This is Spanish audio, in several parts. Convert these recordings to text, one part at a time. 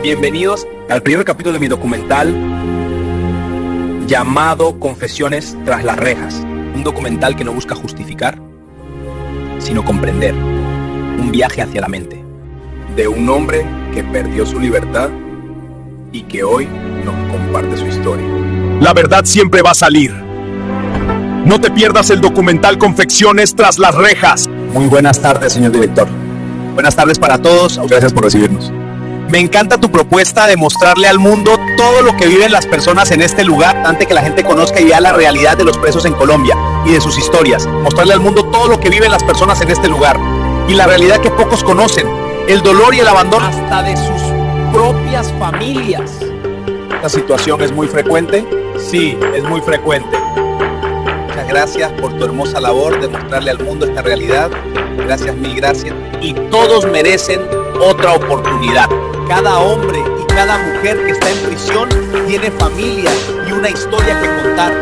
Bienvenidos al primer capítulo de mi documental llamado Confesiones tras las rejas. Un documental que no busca justificar, sino comprender. Un viaje hacia la mente. De un hombre que perdió su libertad y que hoy nos comparte su historia. La verdad siempre va a salir. No te pierdas el documental Confesiones tras las rejas. Muy buenas tardes, señor director. Buenas tardes para todos. Gracias por recibirnos. Me encanta tu propuesta de mostrarle al mundo todo lo que viven las personas en este lugar, antes que la gente conozca y vea la realidad de los presos en Colombia y de sus historias. Mostrarle al mundo todo lo que viven las personas en este lugar y la realidad que pocos conocen, el dolor y el abandono hasta de sus propias familias. ¿Esta situación es muy frecuente? Sí, es muy frecuente. Muchas gracias por tu hermosa labor de mostrarle al mundo esta realidad. Gracias, mil gracias. Y todos merecen otra oportunidad. Cada hombre y cada mujer que está en prisión tiene familia y una historia que contar.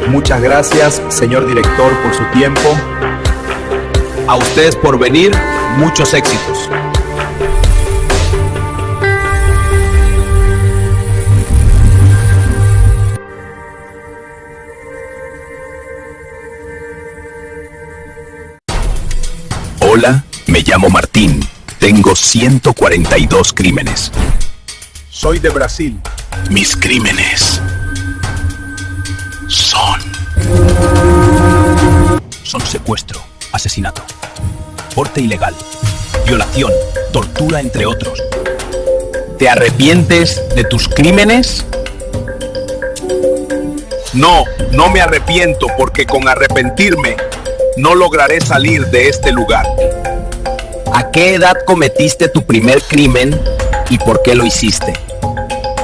Muchas gracias, señor director, por su tiempo. A ustedes por venir, muchos éxitos. Hola, me llamo Martín. Tengo 142 crímenes. Soy de Brasil. Mis crímenes son secuestro, asesinato, porte ilegal, violación, tortura, entre otros. ¿Te arrepientes de tus crímenes? No me arrepiento, porque con arrepentirme no lograré salir de este lugar. ¿A qué edad cometiste tu primer crimen y por qué lo hiciste?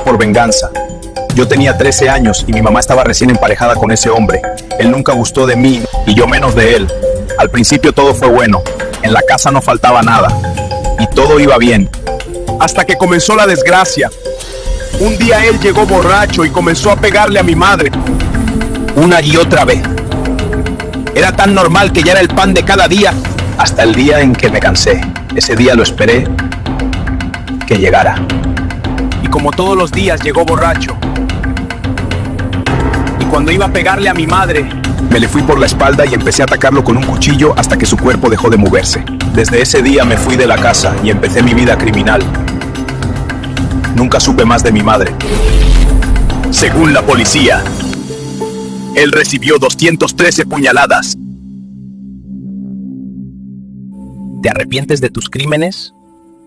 Por venganza. Yo tenía 13 años y mi mamá estaba recién emparejada con ese hombre. Él nunca gustó de mí y yo menos de él. Al principio todo fue bueno. En la casa no faltaba nada y todo iba bien. Hasta que comenzó la desgracia. Un día él llegó borracho y comenzó a pegarle a mi madre. Una y otra vez. Era tan normal que ya era el pan de cada día. Hasta el día en que me cansé. Ese día lo esperé que llegara. Y como todos los días llegó borracho. Y cuando iba a pegarle a mi madre, me le fui por la espalda y empecé a atacarlo con un cuchillo hasta que su cuerpo dejó de moverse. Desde ese día me fui de la casa y empecé mi vida criminal. Nunca supe más de mi madre. Según la policía, él recibió 213 puñaladas. ¿Te arrepientes de tus crímenes?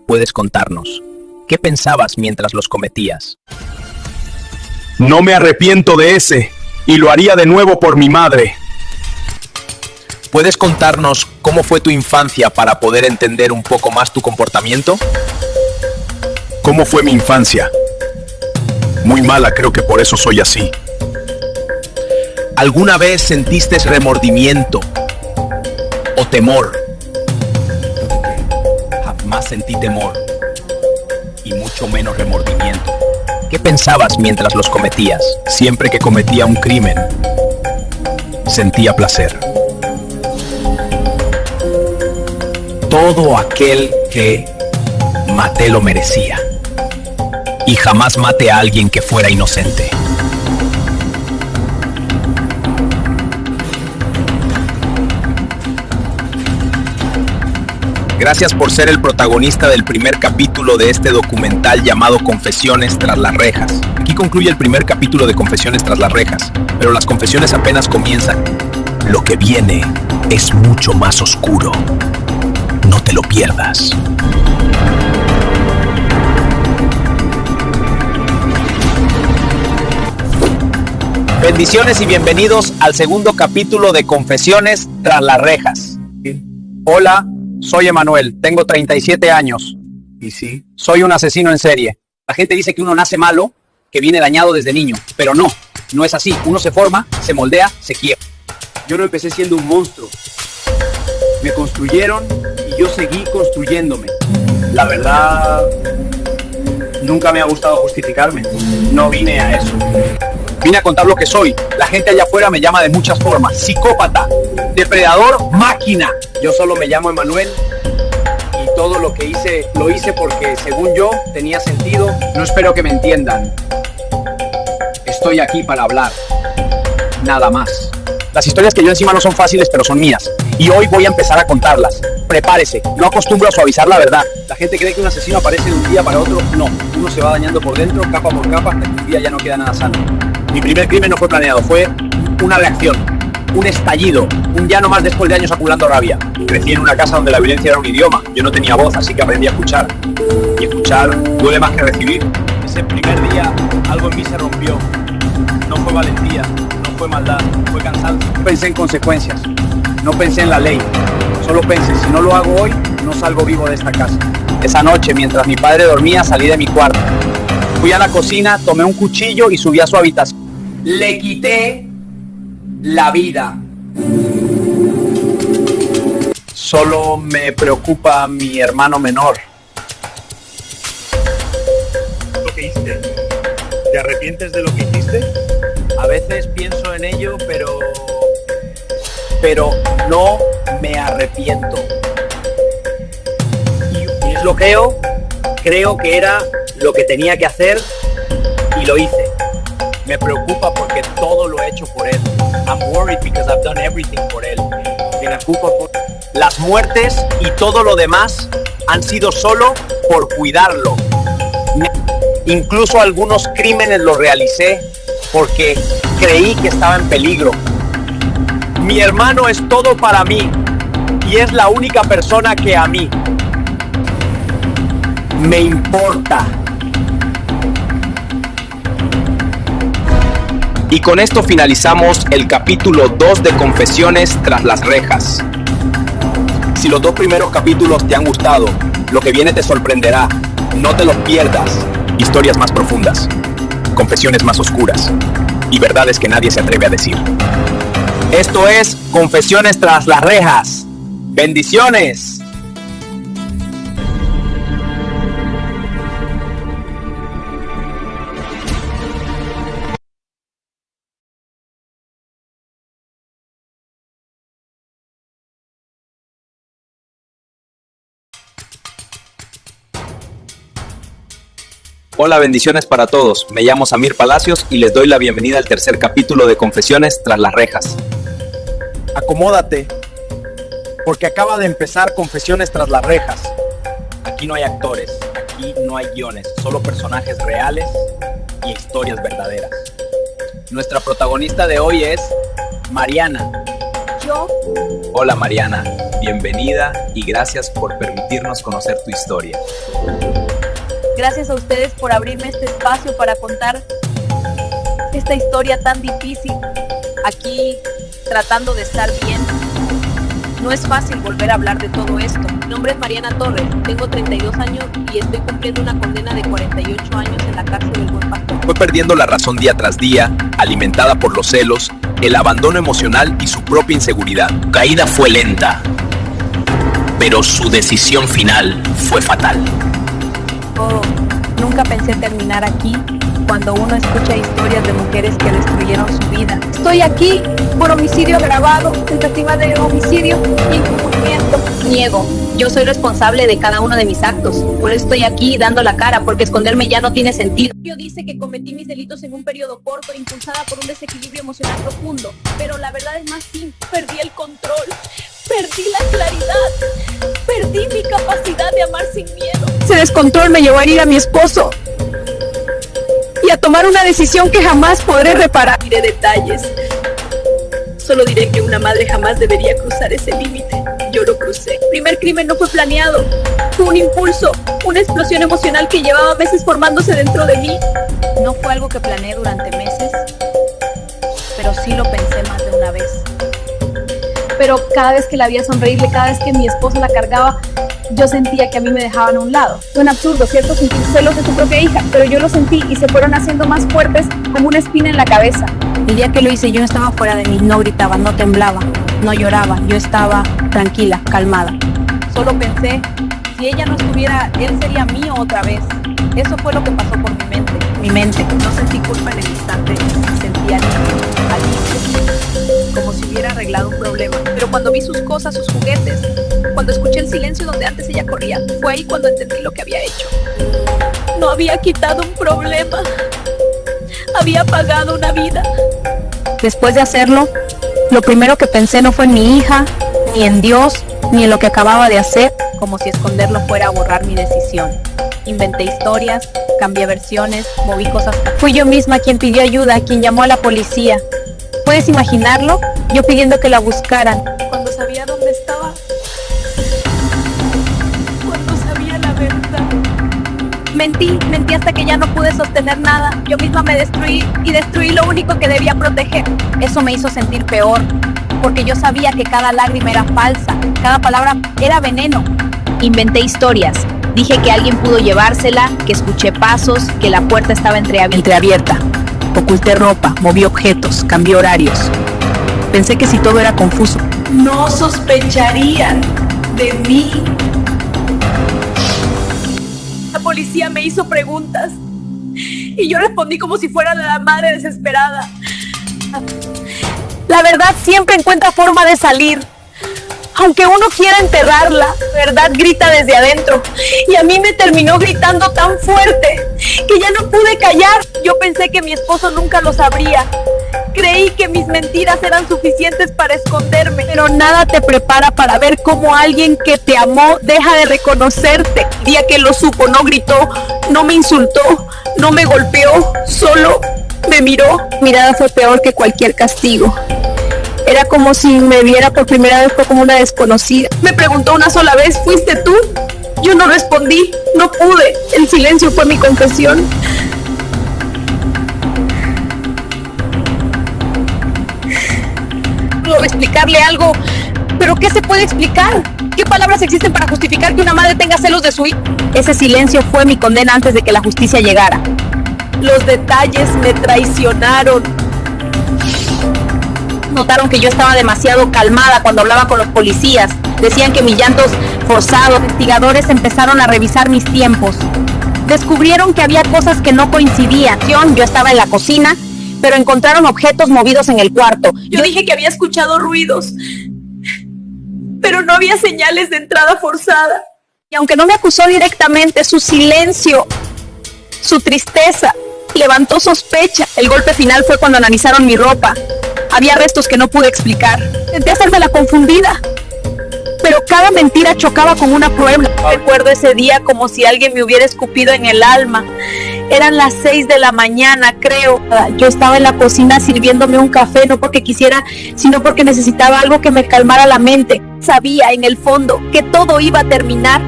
Puedes contarnos. ¿Qué pensabas mientras los cometías? No me arrepiento de ese, y lo haría de nuevo por mi madre. ¿Puedes contarnos cómo fue tu infancia para poder entender un poco más tu comportamiento? ¿Cómo fue mi infancia? Muy mala, creo que por eso soy así. ¿Alguna vez sentiste remordimiento o temor? Jamás sentí temor y mucho menos remordimiento. ¿Qué pensabas mientras los cometías? Siempre que cometía un crimen, sentía placer. Todo aquel que maté lo merecía. Y jamás maté a alguien que fuera inocente. Gracias por ser el protagonista del primer capítulo de este documental llamado Confesiones tras las rejas. Aquí concluye el primer capítulo de Confesiones tras las rejas, pero las confesiones apenas comienzan. Lo que viene es mucho más oscuro. No te lo pierdas. Bendiciones y bienvenidos al segundo capítulo de Confesiones tras las rejas. Hola, soy Emanuel, tengo 37 años. ¿Y sí? Soy un asesino en serie. La gente dice que uno nace malo, que viene dañado desde niño, pero no es así. Uno se forma, se moldea, se quiebra. Yo no empecé siendo un monstruo. Me construyeron y yo seguí construyéndome. La verdad, nunca me ha gustado justificarme. No vine a eso. Vine a contar lo que soy. La gente allá afuera me llama de muchas formas. Psicópata, depredador, máquina. Yo solo me llamo Emanuel y Todo lo que hice, lo hice porque, según yo, tenía sentido. No espero que me entiendan. Estoy aquí para hablar. Nada más. Las historias que yo encima no son fáciles, pero son mías. Y hoy voy a empezar a contarlas. Prepárese, no acostumbro a suavizar la verdad. La gente cree que un asesino aparece de un día para otro. No, uno se va dañando por dentro, capa por capa, hasta que un día ya no queda nada sano. Mi primer crimen no fue planeado, fue una reacción, un estallido, un ya no más después de años acumulando rabia. Crecí en una casa donde la violencia era un idioma. Yo no tenía voz, así que aprendí a escuchar. Y escuchar duele más que recibir. Ese primer día algo en mí se rompió. No fue valentía, no fue maldad, fue cansancio. No pensé en consecuencias, no pensé en la ley. Solo pensé, si no lo hago hoy, no salgo vivo de esta casa. Esa noche, mientras mi padre dormía, salí de mi cuarto. Fui a la cocina, tomé un cuchillo y subí a su habitación. Le quité la vida. Solo me preocupa mi hermano menor. ¿Lo que hiciste? ¿Te arrepientes de lo que hiciste? A veces pienso en ello, pero no me arrepiento. Y lo creo que era lo que tenía que hacer y lo hice. Me preocupa porque todo lo he hecho por él. I'm worried because I've done everything por él. Me preocupa por las muertes y todo lo demás han sido solo por cuidarlo. Incluso algunos crímenes los realicé porque creí que estaba en peligro. Mi hermano es todo para mí y es la única persona que a mí me importa. Y con esto finalizamos el capítulo 2 de Confesiones tras las rejas. Si los 2 primeros capítulos te han gustado, lo que viene te sorprenderá. No te los pierdas. Historias más profundas, confesiones más oscuras y verdades que nadie se atreve a decir. Esto es Confesiones tras las rejas. ¡Bendiciones! Hola, bendiciones para todos. Me llamo Samir Palacios y les doy la bienvenida al tercer capítulo de Confesiones tras las rejas. Acomódate, porque acaba de empezar Confesiones tras las rejas. Aquí no hay actores, aquí no hay guiones, solo personajes reales y historias verdaderas. Nuestra protagonista de hoy es Mariana. Yo, Hola Mariana, bienvenida y gracias por permitirnos conocer tu historia. gracias a ustedes por abrirme este espacio para contar esta historia tan difícil. Aquí, tratando de estar bien. No es fácil volver a hablar de todo esto. Mi nombre es Mariana Torres, tengo 32 años y estoy cumpliendo una condena de 48 años en la cárcel del Buen Pastor. Fue perdiendo la razón día tras día, alimentada por los celos, el abandono emocional y su propia inseguridad. Su caída fue lenta, pero su decisión final fue fatal. Oh, nunca pensé terminar aquí cuando uno escucha historias de mujeres que destruyeron su vida. Estoy aquí por homicidio agravado, tentativa de homicidio y encubrimiento. Niego, yo soy responsable de cada uno de mis actos. Por eso estoy aquí dando la cara, porque esconderme ya no tiene sentido. Yo dice que cometí mis delitos en un periodo corto, impulsada por un desequilibrio emocional profundo. Pero la verdad es más simple. Perdí el control, perdí la claridad, perdí mi capacidad de amar sin miedo. Ese descontrol me llevó a herir a mi esposo y a tomar una decisión que jamás podré reparar. Diré detalles. Solo diré que una madre jamás debería cruzar ese límite. Yo lo crucé. El primer crimen no fue planeado. Fue un impulso, una explosión emocional que llevaba meses formándose dentro de mí. No fue algo que planeé durante meses, pero sí lo pensé más de una vez. Pero cada vez que la veía sonreírle, cada vez que mi esposo la cargaba, yo sentía que a mí me dejaban a un lado. Suena absurdo, ¿cierto? Sentir celos de tu propia hija, pero yo lo sentí y se fueron haciendo más fuertes como una espina en la cabeza. El día que lo hice yo no estaba fuera de mí, no gritaba, no temblaba, no lloraba, yo estaba tranquila, calmada. Solo pensé, si ella no estuviera, él sería mío otra vez. Eso fue lo que pasó por mi mente. Mi mente. No sentí culpa en el instante, sentí alivio. como si hubiera arreglado un problema. Pero cuando vi sus cosas, sus juguetes, cuando escuché el silencio donde antes ella corría, fue ahí cuando entendí lo que había hecho. No había quitado un problema, había apagado una vida. Después de hacerlo, lo primero que pensé no fue en mi hija, ni en Dios, ni en lo que acababa de hacer, como si esconderlo fuera a borrar mi decisión. Inventé historias, cambié versiones, moví cosas. Fui yo misma quien pidió ayuda, quien llamó a la policía. ¿Puedes imaginarlo? Yo pidiendo que la buscaran. Cuando sabía dónde estaba. Cuando sabía la verdad. Mentí hasta que ya no pude sostener nada. Yo misma me destruí y destruí lo único que debía proteger. Eso me hizo sentir peor, porque yo sabía que cada lágrima era falsa, cada palabra era veneno. Inventé historias. Dije que alguien pudo llevársela, que escuché pasos, que la puerta estaba entreabierta. Oculté ropa, moví objetos, cambié horarios. Pensé que si todo era confuso, no sospecharían de mí. La policía me hizo preguntas y yo respondí como si fuera la madre desesperada. La verdad siempre encuentra forma de salir. Aunque uno quiera enterrarla, la verdad grita desde adentro. Y a mí me terminó gritando tan fuerte que ya no pude callar. Yo pensé que mi esposo nunca lo sabría. Creí que mis mentiras eran suficientes para esconderme. Pero nada te prepara para ver cómo alguien que te amó deja de reconocerte. El día que lo supo, no gritó, no me insultó, no me golpeó, solo me miró. Mi mirada fue peor que cualquier castigo. Era como si me viera por primera vez como una desconocida. Me preguntó una sola vez, ¿fuiste tú? Yo no respondí, no pude. El silencio fue mi confesión. Puedo explicarle algo, pero ¿qué se puede explicar? ¿Qué palabras existen para justificar que una madre tenga celos de su hijo? Ese silencio fue mi condena antes de que la justicia llegara. Los detalles me traicionaron. Notaron que yo estaba demasiado calmada cuando hablaba con los policías. Decían que mis llantos forzados. Investigadores empezaron a revisar mis tiempos. Descubrieron que había cosas que no coincidían. Yo estaba en la cocina, pero encontraron objetos movidos en el cuarto. Yo dije que había escuchado ruidos, pero no había señales de entrada forzada. Y aunque no me acusó directamente, su silencio, su tristeza, levantó sospecha. El golpe final fue cuando analizaron mi ropa. Había restos que no pude explicar. Intenté hacerme la confundida, pero cada mentira chocaba con una prueba. Recuerdo ese día como si alguien me hubiera escupido en el alma. Eran las 6 de la mañana, creo. Yo estaba en la cocina sirviéndome un café, no porque quisiera, sino porque necesitaba algo que me calmara la mente. Sabía en el fondo que todo iba a terminar,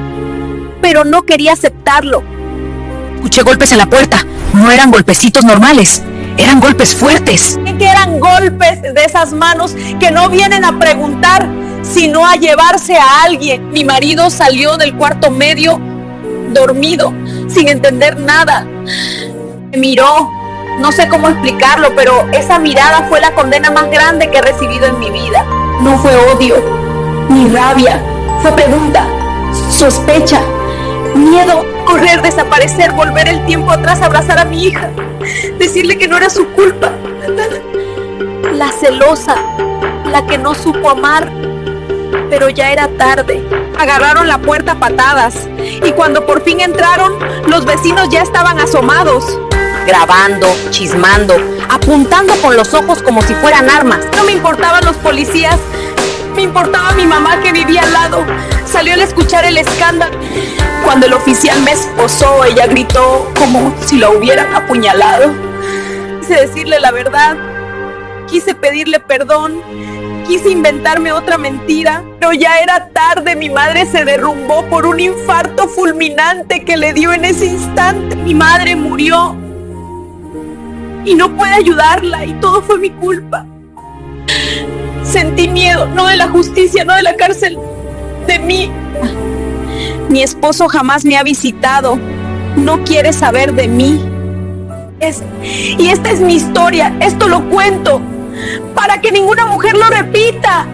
pero no quería aceptarlo. Escuché golpes en la puerta. No eran golpecitos normales. Eran golpes fuertes. Que eran golpes de esas manos que no vienen a preguntar, sino a llevarse a alguien. Mi marido salió del cuarto medio, dormido, sin entender nada. Me miró, no sé cómo explicarlo, pero esa mirada fue la condena más grande que he recibido en mi vida. No fue odio, ni rabia, fue pregunta, sospecha, miedo, correr, desaparecer, volver el tiempo atrás, abrazar a mi hija, decirle que no era su culpa. La celosa, la que no supo amar, pero ya era tarde. Agarraron la puerta a patadas y cuando por fin entraron, los vecinos ya estaban asomados, grabando, chismando, apuntando con los ojos como si fueran armas. No me importaban los policías, me importaba mi mamá que vivía al lado. Salió al escuchar el escándalo. Cuando el oficial me esposó, ella gritó como si la hubieran apuñalado. Quise decirle la verdad, quise pedirle perdón, quise inventarme otra mentira, pero ya era tarde. Mi madre se derrumbó por un infarto fulminante que le dio en ese instante. Mi madre murió y no pude ayudarla y todo fue mi culpa. Sentí miedo, no de la justicia, no de la cárcel, de mí. Mi esposo jamás me ha visitado, no quiere saber de mí. Y esta es mi historia, esto lo cuento para que ninguna mujer lo repita.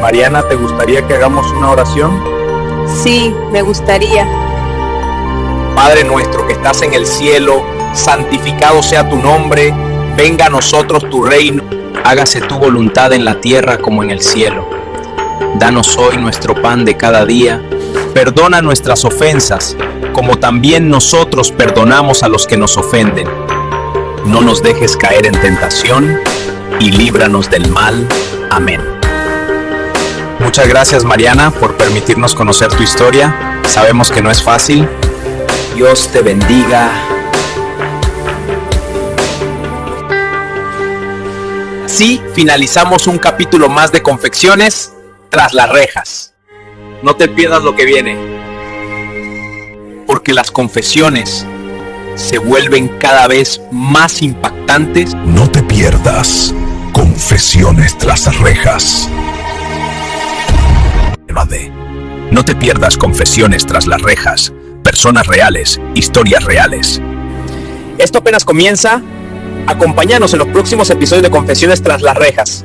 Mariana, ¿te gustaría que hagamos una oración? Sí, me gustaría. Padre nuestro que estás en el cielo, santificado sea tu nombre, venga a nosotros tu reino. Hágase tu voluntad en la tierra como en el cielo. Danos hoy nuestro pan de cada día. Perdona nuestras ofensas, como también nosotros perdonamos a los que nos ofenden. No nos dejes caer en tentación y líbranos del mal. Amén. Muchas gracias, Mariana, por permitirnos conocer tu historia. Sabemos que no es fácil. Dios te bendiga. Así finalizamos un capítulo más de Confesiones tras las rejas. No te pierdas lo que viene, porque las confesiones se vuelven cada vez más impactantes. No te pierdas Confesiones tras las rejas. No te pierdas Confesiones tras las rejas. Personas reales, historias reales. Esto apenas comienza. Acompáñanos en los próximos episodios de Confesiones tras las rejas.